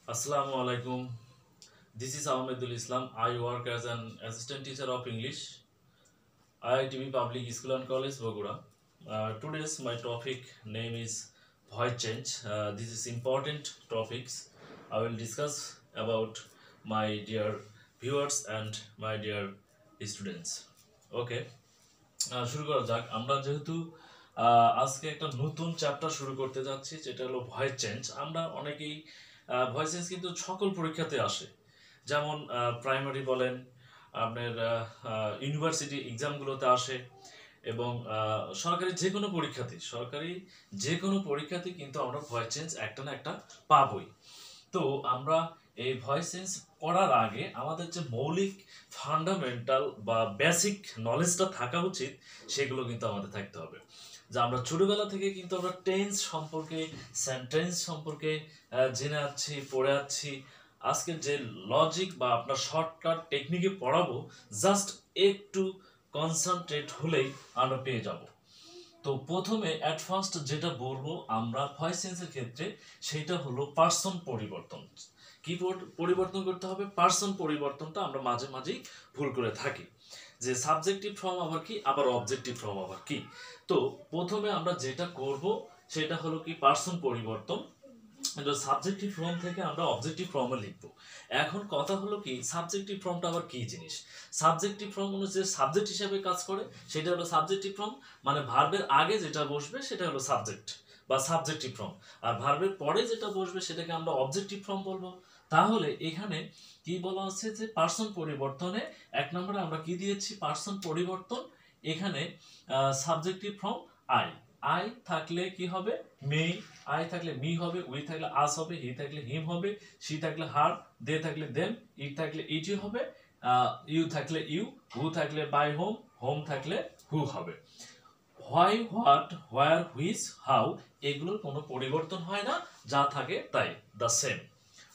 Assalamu alaikum. This is Ahmedul Islam. I work as an assistant teacher of English, IITB Public School and College, Bogura. Today's my topic name is voice change. This is important topics. I will discuss about my dear viewers and my dear students. Okay. শুরু করা যাক আমরা যেহেতু আজকে একটা নতুন chapter শুরু করতে যাচ্ছি যেটা হলো ভয়েস চেঞ্জ আমরা অনেকেই ভয়েস চেঞ্জ কিন্তু সকল পরীক্ষাতে আসে যেমন প্রাইমারি বলেন আপনার ইউনিভার্সিটি এক্সামগুলোতে আসে এবং সরকারি যে কোনো পরীক্ষাতে কিন্তু আমরা ভয়েস চেঞ্জ একটা না একটা পাবই তো আমরা এই ভয়েস চেঞ্জ করার আগে আমাদের যে মৌলিক ফান্ডামেন্টাল বা বেসিক নলেজটা থাকা উচিত সেগুলো কিন্তু আমাদের থাকতে হবে যে আমরা ছোটবেলা থেকে কিন্তু আমরা টেন্স সম্পর্কে সেন্টেন্স সম্পর্কে জেনে আছি পড়ে আছি আজকে যে লজিক বা আপনার শর্টকাট টেকনিকে পড়াবো জাস্ট একটু কনসেন্ট্রেট হলেই আমরা পেয়ে যাব তো প্রথমে অ্যাট ফার্স্ট যেটা বলবো আমরা ভয়েস চেঞ্জের ক্ষেত্রে সেটা হলো পার্সন পরিবর্তন কি পরিবর্তন করতে হবে পার্সন পরিবর্তনটা আমরা মাঝে মাঝেই ভুল করে থাকি যে সাবজেক্টিভ ফর্ম আবার কি আবার অবজেক্টিভ ফর্ম আবার কি তো প্রথমে আমরা যেটা করব সেটা হলো কি পার্সন পরিবর্তন সাবজেক্টিভ ফর্ম থেকে আমরা অবজেক্টিভ ফর্মে লিখবো এখন কথা হলো কি সাবজেক্টিভ ফর্মটা আবার কি জিনিস সাবজেক্টিভ ফর্ম অনুযায়ী সাবজেক্ট হিসেবে কাজ করে সেটা হলো সাবজেক্টিভ ফর্ম মানে ভার্বের আগে যেটা বসবে সেটা হলো সাবজেক্ট বা সাবজেক্টিভ ফর্ম আর ভার্বের পরে যেটা বসবে সেটাকে আমরা অবজেক্টিভ ফর্ম বলবো তাহলে এখানে কি বলা হচ্ছে যে পার্সন পরিবর্তনে এক নম্বরে আমরা কি দিয়েছি পার্সন পরিবর্তন এখানে সাবজেক্টিভ ফর্ম আই আই থাকলে কি হবে মে আই থাকলে মি হবে উই থাকলে আস হবে হি থাকলে হিম হবে সি থাকলে হার দে থাকলে দেম ইট থাকলে ইটি হবে ইউ থাকলে ইউ হু থাকলে বাই হোম হোম থাকলে হু হবে why what where which how এগুলোর কোনো পরিবর্তন হয় না যা থাকে তাই দ্য সেম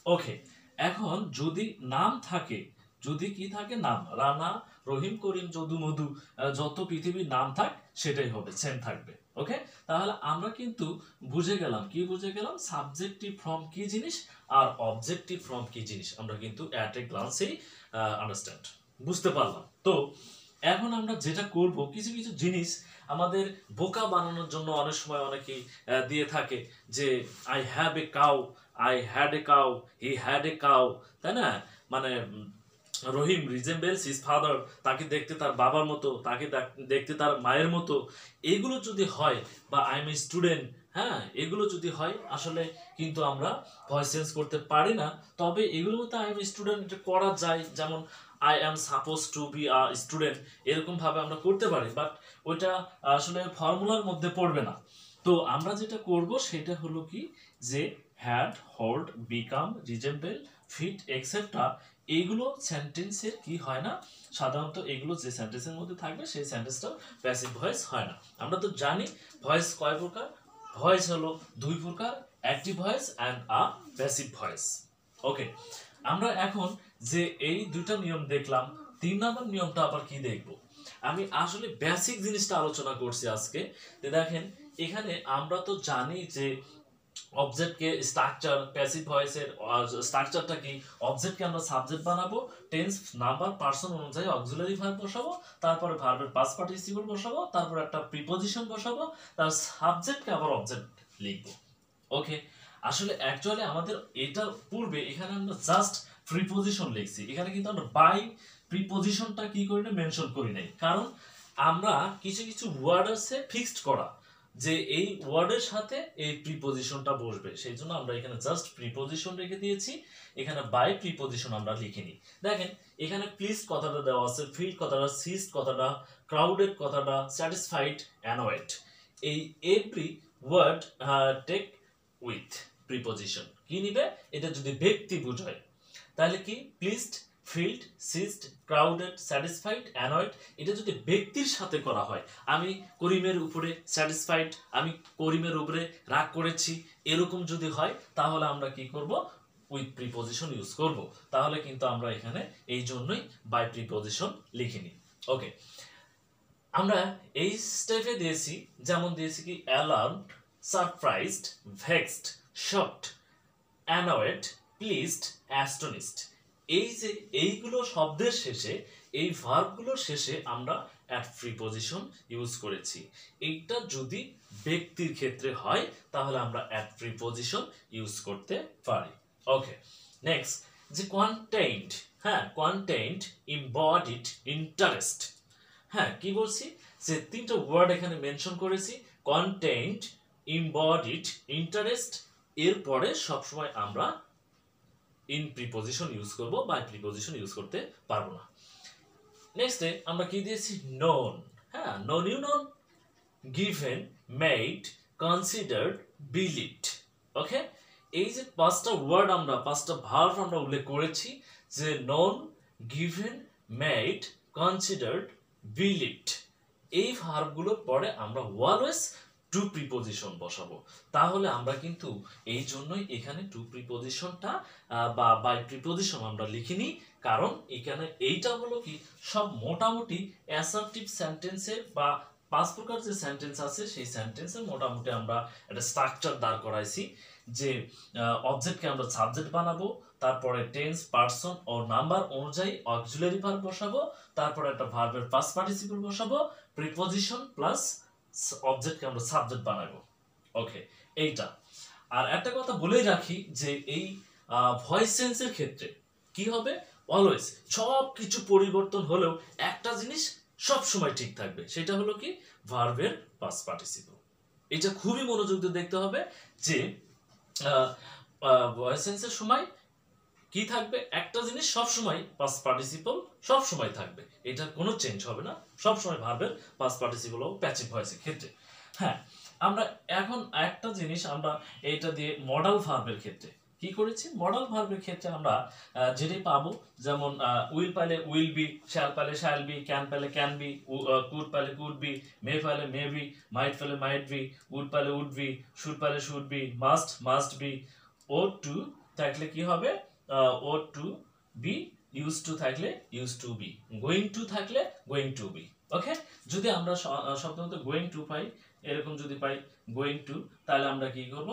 ওকে এখন যদি নাম থাকে যদি কি থাকে নাম রানা রহিম করিম যদু মধু যত পৃথিবীর নাম থাক সেটাই হবে সেম থাকবে ওকে তাহলে আমরা কিন্তু বুঝে গেলাম সাবজেক্টিভ ফর্ম কি জিনিস আর অবজেক্টিভ ফর্ম কি জিনিস আমরা কিন্তু অ্যাট এ গ্লান্সেই আন্ডারস্ট্যান্ড বুঝতে পারলাম তো এখন আমরা যেটা করব কিছু কিছু জিনিস আমাদের বোকা বানানোর জন্য অনেক সময় অনেকেই দিয়ে থাকে যে I have a cow I had a cow he had a cow তাই না মানে রহিম রিজেম্বলস হিজ ফাদার তাকে দেখতে তার বাবার মতো তাকে দেখতে তার মায়ের মতো এগুলো যদি হয় বা আই এম এ স্টুডেন্ট হ্যাঁ এগুলো যদি হয় আসলে কিন্তু আমরা ভয়েস চেঞ্জ করতে পারি না তবে এগুলোর মধ্যে আই এম স্টুডেন্ট করা যায় যেমন I am suppose two be a student এরকম ভাবে আমরা করতে পারি বাট ওইটা আসলে ফর্মুলার মধ্যে পড়বে না তো আমরা যেটা করব সেটা হলো কি যে had hold become resemble fit extra এইগুলো সেন্টেন্সের কি হয় না সাধারণত এগুলো যে সেন্টেন্সের মধ্যে থাকবে সেই সেন্টেন্সটা প্যাসিভ ভয়েস হয় না আমরা তো জানি ভয়েস কয় প্রকার ভয়েস হলো দুই প্রকার active voice and a passive voice okay আমরা এখন যে এই দুইটা নিয়ম দেখলাম 3 নম্বর নিয়মটা আবার কি দেখব আমি আসলে বেসিক জিনিসটা আলোচনা করছি আজকে দেখেন এখানে আমরা তো জানি যে অবজেক্টকে স্ট্রাকচার প্যাসিভ ভয়েসের স্ট্রাকচারটা কি অবজেক্টকে আমরা সাবজেক্ট বানাবো টেন্স নাম্বার পারসন অনুযায়ী অক্সিলারি ভার্ব বসাবো তারপরে ভার্বের পাস্ট পার্টিসিপল বসাবো তারপর একটা প্রিপজিশন বসাবো তার সাবজেক্টকে আবার অবজেক্ট লিখবো ওকে আসলে অ্যাকচুয়ালি আমাদের এটার পূর্বে এখানে আমরা জাস্ট প্রিপজিশন লিখছি এখানে কিন্তু আমরা বাই প্রিপজিশনটা কি করি না মেনশন করি নাই কারণ আমরা কিছু কিছু ওয়ার্ড আছে ফিক্সড করা যে এই ওয়ার্ডের সাথে এই প্রিপজিশনটা বসবে সেই জন্য আমরা এখানে জাস্ট প্রিপজিশন রেখে দিয়েছি এখানে বাই প্রিপজিশন আমরা লিখিনি দেখেন এখানে প্লিজ কথাটা দেওয়া আছে ফিল কথাটা সিস্ট কথাটা ক্রাউডেড কথাটা স্যাটিসফাইড অ্যানয়েড এই every word take with preposition কি নিবে এটা যদি ব্যক্তি বোঝায় তাহলে কি প্লিজড ফিল্ড সিস্ট ক্রাউডেড স্যাটিসফাইড অ্যানয়েড এটা যদি ব্যক্তির সাথে করা হয় আমি করিমের উপরে স্যাটিসফাইড আমি করিমের উপরে রাগ করেছি এরকম যদি হয় তাহলে আমরা কি করব উইথ প্রিপজিশন ইউজ করব তাহলে কিন্তু আমরা এখানে এই জন্যই বাই প্রিপজিশন লিখিনি ওকে আমরা এই স্টেপে দিয়েছি যেমন দিয়েছি কি alarmed surprised vexed shocked annoyed pleased, astonished, এই যে এইগুলো শব্দের শেষে, এই ভার্বগুলোর শেষে আমরা অ্যাট প্রিপজিশন ইউজ করেছি। এইটা যদি ব্যক্তির ক্ষেত্রে হয় তাহলে আমরা অ্যাট প্রিপজিশন ইউজ করতে পারি। ওকে, নেক্সট যে কন্টেইনড, হ্যাঁ কন্টেইনড, ইম্বডিড, ইন্টারেস্ট। হ্যাঁ কি বলছি, যে তিনটা ওয়ার্ড এখানে মেনশন করেছি, কন্টেইনড, ইম্বডিড, ইন্টারেস্ট, এরপরে সবসময় আমরা ইন প্রিপজিশন ইউজ করব, বাই প্রিপজিশন ইউজ করতে পারবো না। নেক্সটে আমরা কি দিয়েছি, নোন। হ্যাঁ, known, you known, given, made, considered, believed. Okay, এই যে পাঁচটা ওয়ার্ড আমরা, পাঁচটা ভার্ব আমরা উল্লেখ করেছি, যে known, given, made, considered, believed, এই ভার্বগুলোর পরে আমরা অলওয়েজ টু প্রিপজিশন বসাবো। তাহলে আমরা কিন্তু এই জন্যই এখানে টু প্রিপজিশনটা বা বাই প্রিপজিশন আমরা লিখিনি, কারণ এখানে এইটা হলো কি সব মোটামুটি অ্যাসার্টিভ সেন্টেন্সের বা 5 প্রকার যে সেন্টেন্স আছে সেই সেন্টেন্সের মোটামুটি আমরা একটা স্ট্রাকচার দাঁড় করাইছি, যে অবজেক্টকে আমরা সাবজেক্ট বানাবো, তারপরে টেন্স, পারসন ও নাম্বার অনুযায়ী অক্সিলারি ভার্ব বসাবো, তারপরে একটা ভার্বের পাস্ট পার্টিসিপল বসাবো, প্রিপজিশন প্লাস অবজেক্টকে আমরা সাবজেক্ট বানাবো। ওকে, এইটা। আর একটা কথা বলেই রাখি যে এই ভয়েস সেন্সের ক্ষেত্রে কি হবে, অলওয়েজ সব কিছু পরিবর্তন হলেও একটা জিনিস সব সময় ঠিক থাকবে, সেটা হলো কি ভার্বের পাস্ট পার্টিসিপল। এটা খুবই মনোযোগ দিয়ে দেখতে হবে যে ভয়েস সেন্সের সময় কি থাকবে, একটা জিনিস সব সময় পাস্ট পার্টিসিপল সব সময় থাকবে, এটা কোনো চেঞ্জ হবে না, সব সময় ভার্বের পাস্ট পার্টিসিপল ও প্যাসিভ ভয়েসের ক্ষেত্রে। হ্যাঁ, আমরা এখন একটা জিনিস আমরা এইটা দিয়ে মডাল ভার্বের ক্ষেত্রে কি করেছি, মডাল ভার্বের ক্ষেত্রে আমরা যেটাই পাবো, যেমন উইল পাইলে উইল বি, শ্যাল পাইলে শ্যাল বি, ক্যান পাইলে ক্যান বি, কুড পাইলে কুড বি, মে পাইলে মে বি, মাইট পাইলে মাইট বি, উড পাইলে উড বি, শুড পাইলে should be, must must be, ought to থাকলে কি হবে, ought to be, used to থাকলে used to be, going to থাকলে গোয়িং টু বি। ওকে, যদি আমরা শব্দমতো গোয়িং টু পাই, এরকম যদি পাই গোয়িং টু, তাহলে আমরা কি করব,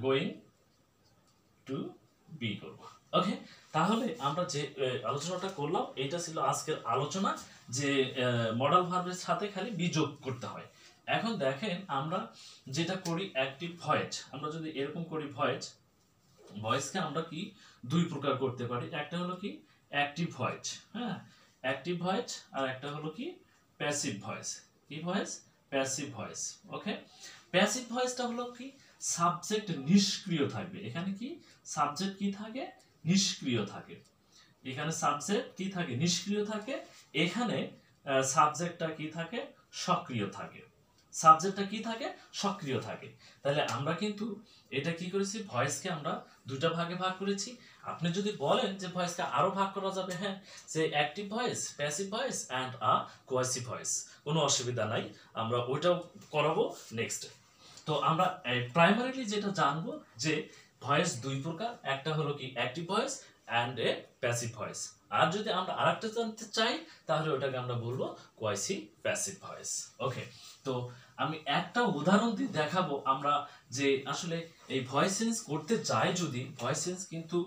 গোয়িং টু বি করব। ওকে, তাহলে আমরা যে আলোচনাটা করলাম এটা ছিল আজকের আলোচনা, যে মডাল ভার্বের সাথে খালি বি যোগ করতে হয়। এখন দেখেন আমরা যেটা করি অ্যাক্টিভ ভয়েস, আমরা যদি এরকম করি ভয়েস, ভয়েসকে আমরা কি দুই প্রকার করতে পারি, একটা হলো কি অ্যাক্টিভ ভয়েস, হ্যাঁ অ্যাক্টিভ ভয়েস, আর একটা হলো কি প্যাসিভ ভয়েস। কি ভয়েস, প্যাসিভ ভয়েস। ওকে, প্যাসিভ ভয়েসটা হলো কি সাবজেক্ট নিষ্ক্রিয় থাকবে, এখানে কি সাবজেক্ট কি থাকে, নিষ্ক্রিয় থাকে, এখানে সাবজেক্ট কি থাকে, নিষ্ক্রিয় থাকে, এখানে সাবজেক্টটা কি থাকে, সক্রিয় থাকে, সাবজেক্টটা কি থাকে, সক্রিয় থাকে। তাহলে আমরা কিন্তু এটা কি করেছি, ভয়েসকে আমরা দুটো ভাগে ভাগ করেছি। আপনি যদি বলেন যে ভয়েসকে আরো ভাগ করা যাবে, হ্যাঁ, যে active voice, passive voice and a quasi voice, কোনো অসুবিধা নাই, আমরা ওইটাও করাবো নেক্সট। তো আমরা প্রাইমারিলি যেটা জানবো যে ভয়েস দুই প্রকার, একটা হলো কি active voice and a passive voice, আর যদি আমরা আরেকটা জানতে চাই তাহলে ওটাকে আমরা বলবো কোয়াসি প্যাসিভ ভয়েস। ওকে, তো আমি একটা উদাহরণ দিয়ে দেখাবো আমরা যে আসলে এই ভয়েস চেঞ্জ করতে যাই, যদি ভয়েস চেঞ্জ কিন্তু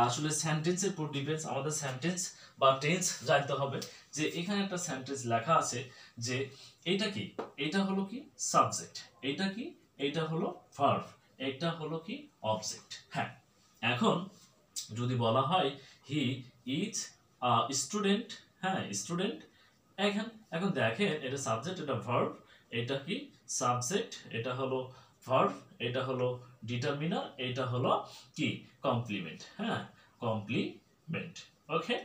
আসলে সেন্টেন্সের উপর ডিপেন্ডস, আমাদের সেন্টেন্স বা টেন্স জানতে হবে। যে এখানে একটা সেন্টেন্স লেখা আছে যে এটা কি, এটা হলো কি সাবজেক্ট, এটা কি, এটা হলো ভার্ব, এটা হলো কি অবজেক্ট। হ্যাঁ, এখন যদি বলা হয় হি ইজ আ স্টুডেন্ট, হ্যাঁ স্টুডেন্ট, এখন দেখেন এটা সাবজেক্ট, এটা ভার্ব, এটা কি সাবজেক্ট, এটা হলো ভার্ব, এটা হলো ডিটারমিনার, এটা হলো কি কমপ্লিমেন্ট, হ্যাঁ কমপ্লিমেন্ট। ওকে,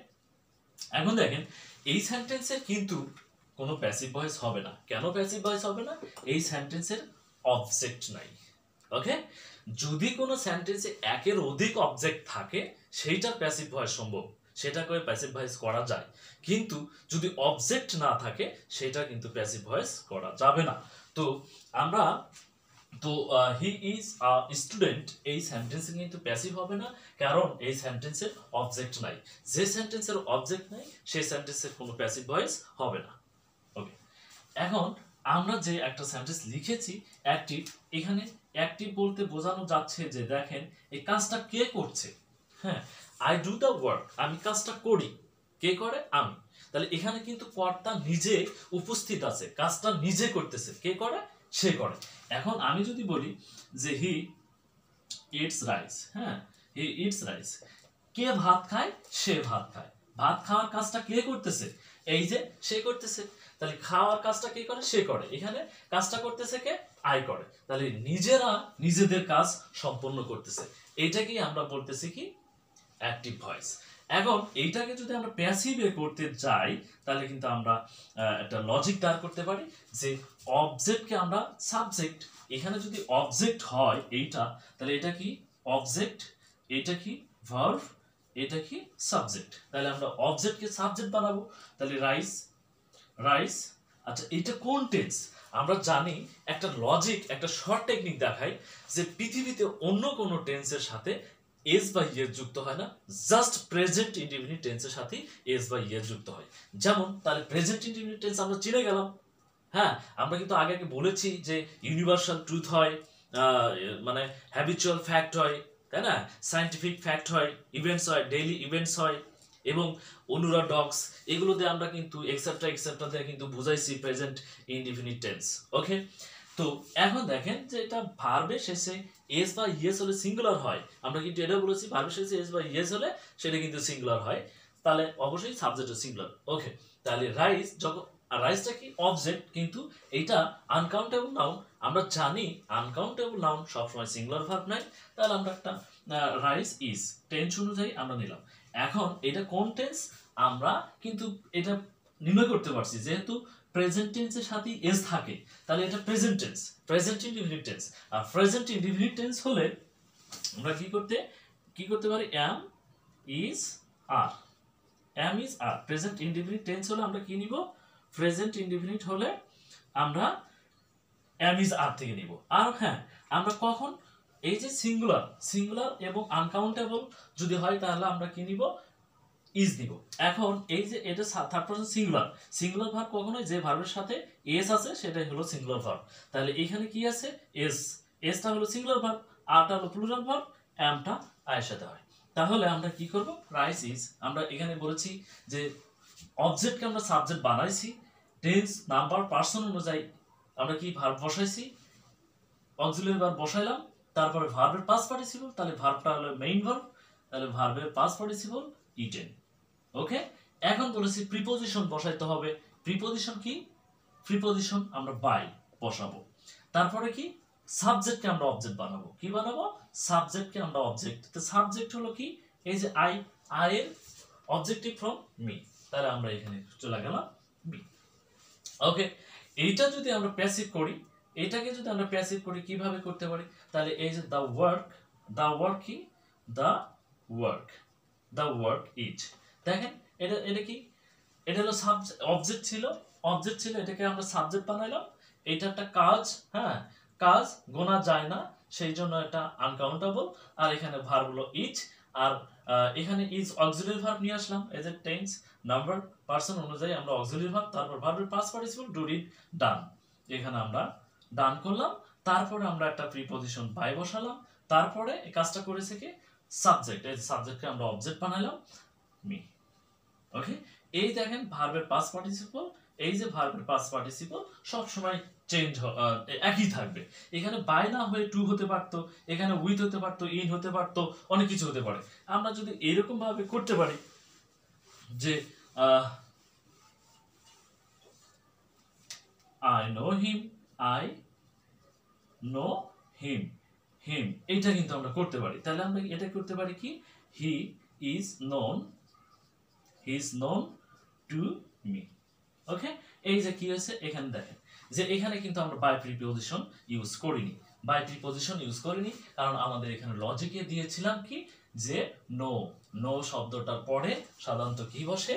এখন দেখেন এই সেন্টেন্সের কিন্তু কোনো প্যাসিভ ভয়েস হবে না। কেন প্যাসিভ ভয়েস হবে না, এই সেন্টেন্সের অবজেক্ট নাই। ওকে, যদি কোনো সেন্টেন্সে একের অধিক অবজেক্ট থাকে সেইটার প্যাসিভ ভয়েস সম্ভব, সেটা করে প্যাসিভ ভয়েস করা যায়, কিন্তু যদি অবজেক্ট না থাকে সেটা কিন্তু প্যাসিভ ভয়েস করা যাবে না। তো আমরা হি ইজ আ স্টুডেন্ট এই সেন্টেন্সে কিন্তু প্যাসিভ হবে না, কারণ এই সেন্টেন্সের অবজেক্ট নাই। যে সেন্টেন্সের অবজেক্ট নাই সেই সেন্টেন্সের কোনো প্যাসিভ ভয়েস হবে না। ওকে, এখন আমরা যে একটা সেন্টেন্স লিখেছি অ্যাক্টিভ, এখানে অ্যাক্টিভ বলতে বোঝানো যাচ্ছে যে দেখেন এই কাজটা কে করছে। হ্যাঁ, আই ডু দ্য ওয়ার্ক, আমি কাজটা করি। কে করে? আমি। তাহলে এখানে কিন্তু কর্তা নিজে উপস্থিত আছে, কাজটা নিজে করতেছে। কে করে? সে করে। এখন আমি যদি বলি যে হি ইটস রাইস, হ্যাঁ, হি ইটস রাইস, কে ভাত খায়? সে ভাত খায়। ভাত খাওয়ার কাজটা কে করতেছে? এই যে সে করতেছে। তাহলে খাওয়ার কাজটা কে করে? সে করে। এখানে কাজটা করতেছে কে? আই করে। তাহলে নিজেরা নিজেদের কাজ সম্পন্ন করতেছে। এটাকেই আমরা বলতেছি কি? Active voice. এখন এইটাকে যদি আমরা প্যাসিভে করতে যাই তাহলে কিন্তু আমরা একটা লজিক দাঁড় করতে পারি যে অবজেক্টকে আমরা সাবজেক্ট, এখানে যদি অবজেক্ট হয় এইটা, তাহলে এটা কি? অবজেক্ট, এটা কি? ভার্ব, এটা কি? সাবজেক্ট। তাহলে আমরা অবজেক্টকে সাবজেক্ট বানাবো। তাহলে রাইস, রাইস। আচ্ছা, এটা কোন টেন্স? আমরা জানি একটা লজিক, একটা শর্ট টেকনিক দেখাই যে পৃথিবীতে অন্য কোনো টেন্সের সাথে এস বা ইয়ের যুক্ত হয় না, জাস্ট প্রেজেন্ট ইনডিফিনিট টেন্সের সাথে এস বা ইয়ের যুক্ত হয়। যেমন তাহলে প্রেজেন্ট ইনডিফিনিট টেন্স আমরা চিনে গেলাম। হ্যাঁ, আমরা কিন্তু আগে বলেছি যে ইউনিভার্সাল ট্রুথ হয়, মানে হ্যাবিচুয়াল ফ্যাক্ট হয়, তাই না? সায়েন্টিফিক ফ্যাক্ট হয়, ইভেন্টস হয়, ডেইলি ইভেন্টস হয়, এবং অনুরা ডগস, এগুলো দিয়ে আমরা কিন্তু এক্সেট্রা এক্সেট্রা দিয়ে কিন্তু বুঝাইছি প্রেজেন্ট ইনডিফিনিট টেন্স। ওকে, তো এখন দেখেন যে এটা ভার্বের শেষে এস বা ইয়েস হলে সিঙ্গুলার হয়। আমরা কিন্তু এটা বলেছি ভার্বের শেষে এস বা ইয়েস হলে সেটা কিন্তু সিঙ্গুলার হয়। তাহলে অবশ্যই সাবজেক্টও সিঙ্গুলার। ওকে, তাহলে রাইস যখন, আর রাইসটা কি? অবজেক্ট, কিন্তু এইটা আনকাউন্টেবল নাউন। আমরা জানি আনকাউন্টেবল নাউন সবসময় সিঙ্গুলার ভার্ব নাই। তাহলে আমরা একটা রাইস ইজ টেন্স অনুযায়ী আমরা নিলাম। এখন এটা কোন টেন্স আমরা কিন্তু এটা নির্ণয় করতে পারছি, যেহেতু প্রেজেন্ট টেন্সের সাথে এস থাকে, তাহলে এটা present tense, present indefinite tense. আর প্রেজেন্ট ইনডিফিনিট টেন্স হলে আমরা কি করতে পারি? Am is are, am is are. Present indefinite tense হলে আমরা কি নিব? প্রেজেন্ট ইনডিফিনিট হলে আমরা এম ইজ আর থেকে নিব। আর হ্যাঁ, আমরা কখন এই যে সিঙ্গুলার, সিঙ্গুলার এবং আনকাউন্টেবল যদি হয় তাহলে আমরা কি নিব? ইজ নিব। এখন এই যে এটা third person singular, singular verb কখনোই যে ভার্বের সাথে এস আছে সেটাই হলো সিঙ্গুলার ভার্ব। তাহলে এখানে কি আছে? এস, এসটা হলো সিঙ্গুলার ভার্ব, আরটা হলো প্লুরাল ভার্ব, এমটা আয়ের সাথে হয়। তাহলে আমরা কি করব? রাইস ইজ, আমরা এখানে বলেছি যে অবজেক্টকে আমরা সাবজেক্ট বানাইছি, টেন্স নাম্বার পার্সন অনুযায়ী আমরা কি ভার্ব বসাইছি, অক্সিলারি ভার্ব বসাইলাম, তারপরে ভার্বের পাস্ট পার্টিসিপল, তাহলে ভার্বটা হলো মেইন ভার্ব, তাহলে ভার্বের পাস্ট পার্টিসিপল ইটেন। ওকে, এখন বলেছি প্রিপোজিশন বসাইতে হবে। প্রিপোজিশন কি? প্রিপোজিশন আমরা বাই বসাবো। তারপরে কি? সাবজেক্টকে আমরা অবজেক্ট বানাবো। কি বানাবো? সাবজেক্টকে আমরা অবজেক্ট। তো সাবজেক্ট হলো কি? এই যে আই, আই এর অবজেক্টিভ ফ্রম মি, তাহলে আমরা এখানে চলে গেলাম মি। ওকে, এইটা যদি আমরা প্যাসিভ করি, এটাকে যদি আমরা প্যাসিভ করি কিভাবে করতে পারি? তাহলে এই যে দ্য ওয়ার্ক, দ্য ওয়ার্ক কি? The work, the work it. দেখেন এটা এটা কি? এটা হলো অবজেক্ট ছিল, অবজেক্ট ছিল, এটাকে আমরা সাবজেক্ট বানাইলাম। এটা একটা কাজ, হ্যাঁ, কাজ গোনা যায় না, সেই জন্য এটা আনকাউন্টেবল। আর এখানে ভার্ব হলো ইট, আর এখানে ইজ অক্সিলারি ভার্ব নিয়ে আসলাম। এই যে টেন্স নাম্বার পার্সন অনুযায়ী আমরা অক্সিলারি ভার্ব, তারপর ভার্বের পাস্ট পার্টিসিপল ডু, ডিড, ডান, এখানে আমরা ডান করলাম। তারপরে আমরা একটা প্রিপজিশন বাই বসালাম, তারপরে এই কাজটা করেছে কি? সাবজেক্ট। এই সাবজেক্টকে আমরা অবজেক্ট বানাইলাম মি। ওকে, এই দেখেন ভার্বের পাস্ট পার্টিসিপল, এই যে ভার্বের পাস্ট পার্টিসিপল সব সময় চেঞ্জ একই থাকবে। এখানে বাই না হয়ে টু হতে পারতো, এখানে উইথ হতে পারতো, ইন হতে পারতো, অনেক কিছু হতে পারে। আমরা যদি এরকম ভাবে করতে পারি যে I know him, I know him, him, এইটা কিন্তু আমরা করতে পারি। তাহলে আমরা এটা করতে পারি কি? He is known, he is known to me. Okay, এই যে কি হয়েছে এখানে দেখেন যে এখানে কিন্তু আমরা বাই প্রিপজিশন ইউজ করিনি, বাই প্রিপজিশন ইউজ করিনি, কারণ আমাদের এখানে লজিকে দিয়েছিলাম কি যে নো, নো শব্দটার পরে সাধারণত কি বসে?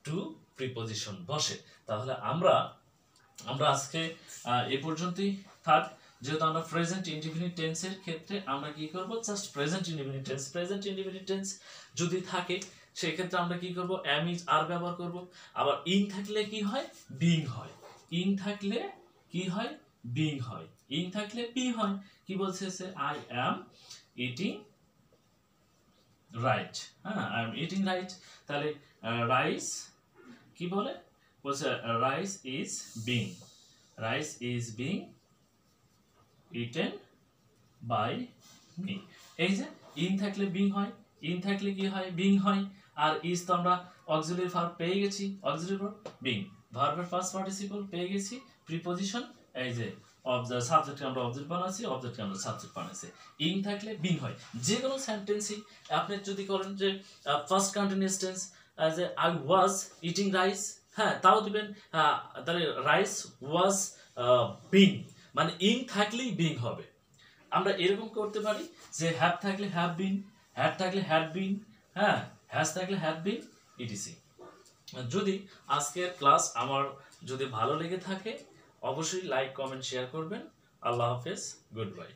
টু প্রিপজিশন বসে। তাহলে আমরা আজকে এই পর্যন্তই থাক। যেহেতু আমরা প্রেজেন্ট ইনডিফিনিট টেন্সের ক্ষেত্রে আমরা কি করব? Just present indefinite tense, present indefinite tense যদি থাকে সেক্ষেত্রে আমরা কি করব? এম ইজ আর ব্যবহার করব। আবার ইন থাকলে কি হয়? বিং হয়। ইন থাকলে কি হয়? বিং হয়। ইং থাকলে বি হয়। কি বলছে সে আই অ্যাম ইটিং রাইট, হ্যাঁ আই এম ইটিং রাইট। তাহলে রাইস কি বলে, বলছে rice is being, rice is being eaten by me. এই যে ইন থাকলে বিং হয়, ইন থাকলে কি হয় বিং হয়, আর ইজ তো আমরা অক্সিলারি ভার্ব পেয়ে গেছি, অক্সিলারি ভার্ব বিং, ভার্বের ফার্স্ট পার্টিসিপল পেয়ে গেছি, প্রিপজিশন এই যে সাবজেক্টকে আমরা অবজেক্ট বানাচ্ছি, অবজেক্টকে আমরা সাবজেক্ট বানাচ্ছি। ইন থাকলে বিং হয়। যে কোনো সেন্টেন্সই আপনি যদি করেন যে ফার্স্ট কন্টিনিউয়াস টেন্স যে আই ওয়াজ ইটিং রাইস, হ্যাঁ তাও দিবেন তাহলে রাইস ওয়াজ বিং, মানে ইন থাকলেই বিং হবে। আমরা এরকম করতে পারি যে হ্যাভ থাকলে হ্যাভ বিন, হ্যাড থাকলে হ্যাড বিন, হ্যাঁ হ্যাজ থাকলে হ্যাড বিন ইটিসি। যদি আজকের ক্লাস আমার যদি ভালো লেগে থাকে অবশ্যই লাইক কমেন্ট শেয়ার করবেন। আল্লাহ হাফেজ, গুড বাই।